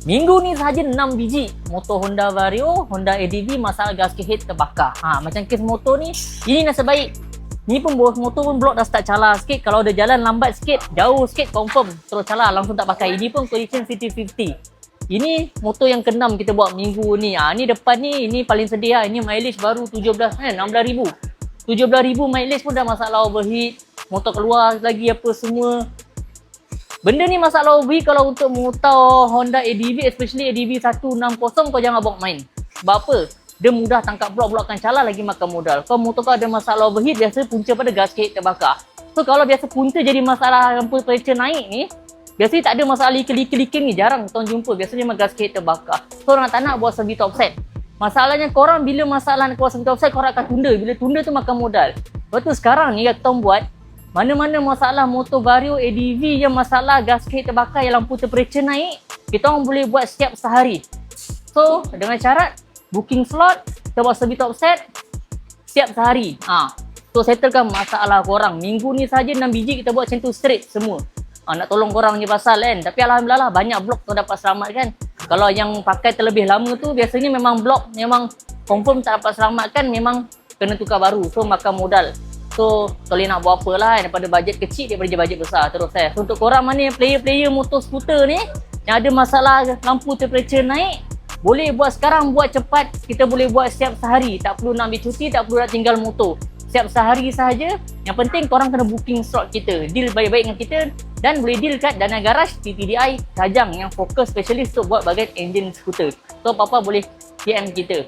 Minggu ni sahaja 6 biji motor Honda Vario, Honda ADV masalah gasket head terbakar. Macam kes motor ni, ini nasib baik. Ni pun bos motor pun blok dah start calar sikit. Kalau ada jalan lambat sikit, jauh sikit, confirm terus calar, langsung tak pakai. Ini pun condition CT50. Ini motor yang ke-6 kita buat minggu ni. Ni depan ni, ini paling sedih lah. Ini mileage baru 16,000. 17,000 mileage pun dah masalah overheat. Motor keluar lagi apa semua. Benda ni masalah overheat kalau untuk motor Honda ADV, especially ADV 160, kau jangan bawa main. Sebab apa? Dia mudah tangkap blok akan calar, lagi makan modal. Kalau motor kau ada masalah overheat, biasa punca pada gasket terbakar. So kalau biasa punca jadi masalah lampu pressure naik ni, biasanya tak ada masalah liker-liker ni, jarang tuan jumpa. Biasanya memang gasket terbakar. So orang tak nak buat service offset. Masalahnya korang bila masalah nak buat service offset, korang akan tunda. Bila tunda tu makan modal. Lepas tu sekarang ni kita buat, mana-mana masalah motor Vario ADV yang masalah gasket terbakar, yang lampu temperature naik, kita orang boleh buat setiap sehari. So dengan syarat booking slot, kita buat service offset setiap sehari. So settlekan masalah korang. Minggu ni saja 6 biji kita buat macam tu straight semua. Nak tolong korang je pasal kan. Tapi alhamdulillah banyak blok tu dapat selamatkan. Kalau yang pakai terlebih lama tu biasanya memang blok memang confirm tak dapat selamatkan, memang kena tukar baru. So makan modal. So kalau nak buat apa lah daripada bajet kecil daripada bajet besar terus So, untuk korang mana yang player-player motor skuter ni yang ada masalah lampu temperature naik, boleh buat sekarang, buat cepat. Kita boleh buat setiap sehari. Tak perlu nak ambil cuti, tak perlu nak tinggal motor. Setiap sehari sahaja. Yang penting korang kena booking slot kita. Deal baik-baik dengan kita. Dan boleh deal kat Dana Garage TTDI Kajang yang fokus specialist untuk buat bahagian engine skuter. So apa-apa boleh PM kita.